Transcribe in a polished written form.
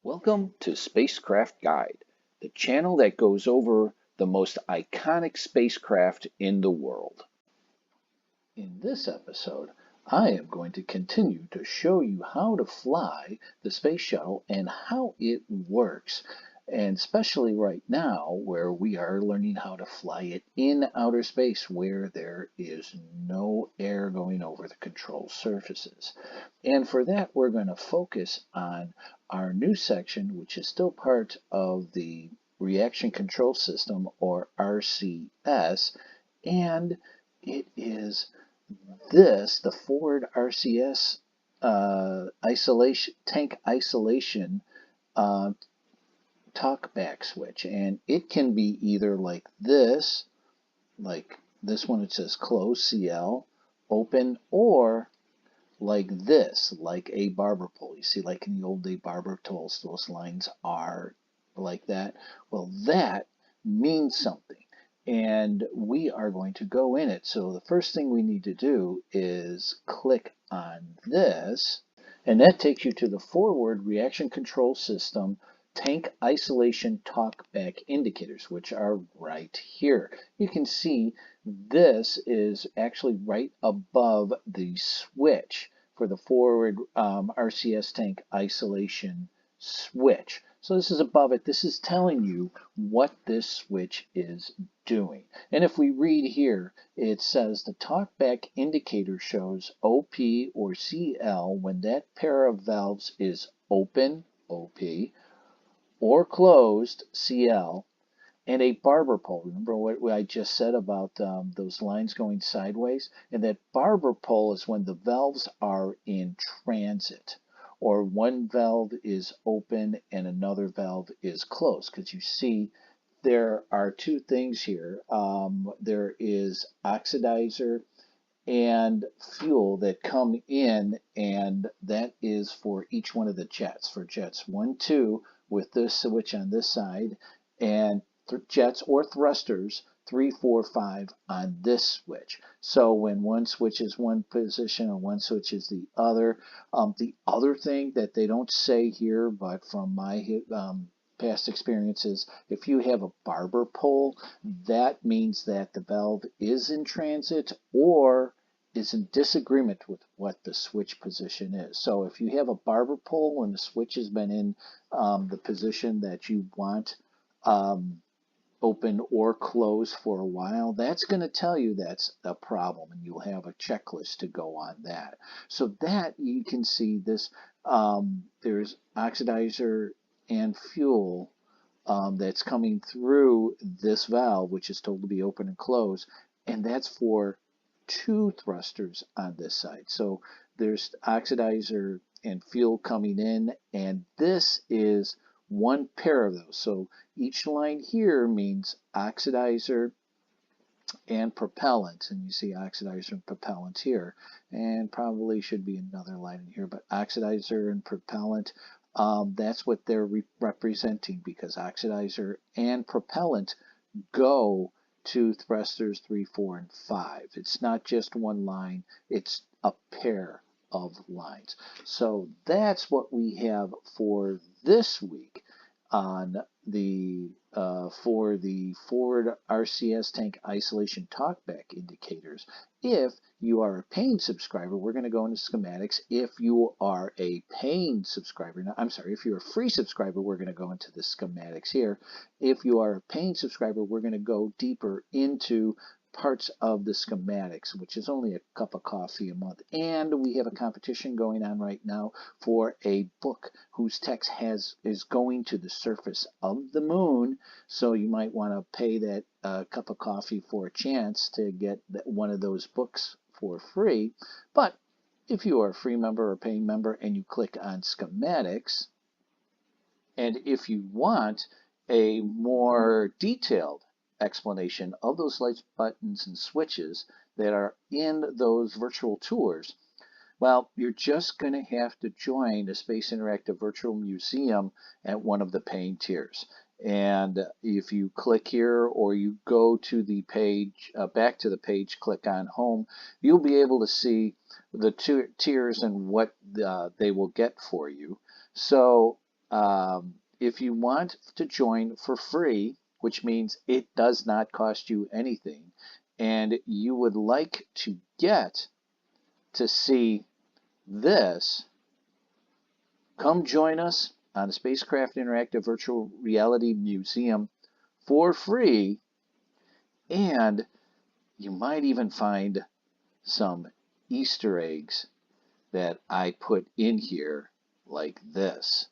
Welcome to Spacecraft Guide, the channel that goes over the most iconic spacecraft in the world. In this episode, I am going to continue to show you how to fly the space shuttle and how it works, and especially right now where we are learning how to fly it in outer space where there is no air going over the control surfaces. And for that, we're going to focus on our new section, which is still part of the Reaction Control System, or RCS, and it is the forward RCS tank isolation talkback switch, and it can be either like this one, it says close CL, open, or like this, like a barber pole. You see, like in the old day barber poles, those lines are like that. Well, that means something, and we are going to go in it. So the first thing we need to do is click on this, and that takes you to the forward reaction control system tank isolation talkback indicators, which are right here. You can see this is actually right above the switch for the forward RCS tank isolation switch. So this is above it. This is telling you what this switch is doing. And if we read here, it says the talkback indicator shows OP or CL when that pair of valves is open, OP, or closed, CL, and a barber pole. Remember what I just said about those lines going sideways? And that barber pole is when the valves are in transit, or one valve is open and another valve is closed. Because you see, there are two things here. There is oxidizer and fuel that come in, and that is for each one of the jets. For jets 1, 2, with this switch on this side, and jets or thrusters 3, 4, 5 on this switch. So when one switch is one position and one switch is the other. The other thing that they don't say here, but from my past experiences, if you have a barber pole, that means that the valve is in transit or is in disagreement with what the switch position is. So if you have a barber pole and the switch has been in the position that you want open or closed for a while, that's going to tell you that's a problem, and you'll have a checklist to go on that. So that you can see this, there's oxidizer and fuel that's coming through this valve, which is told to be open and closed, and that's for 2 thrusters on this side. So there's oxidizer and fuel coming in, and this is one pair of those. So each line here means oxidizer and propellant, and you see oxidizer and propellant here, and probably should be another line in here, but oxidizer and propellant, that's what they're representing, because oxidizer and propellant go to thrusters 3, 4, and 5. It's not just one line, it's a pair of lines. So that's what we have for this week on the for the forward RCS tank isolation talkback indicators. If you are a paying subscriber, we're going to go into schematics. If you are a paying subscriber, no, I'm sorry, if you're a free subscriber, we're going to go into the schematics here. If you are a paying subscriber, we're going to go deeper into parts of the schematics, which is only a cup of coffee a month. And we have a competition going on right now for a book whose text is going to the surface of the moon. So you might want to pay that cup of coffee for a chance to get one of those books for free. But if you are a free member or paying member and you click on schematics, and if you want a more detailed explanation of those lights, buttons, and switches that are in those virtual tours, well, you're just going to have to join the Space Interactive Virtual Museum at one of the paying tiers. And if you click here, or you go to the page, back to the page, click on Home, you'll be able to see the tiers and what they will get for you. So If you want to join for free, which means it does not cost you anything, and you would like to get to see this, come join us on the Spacecraft Interactive Virtual Reality Museum for free, and you might even find some Easter eggs that I put in here like this.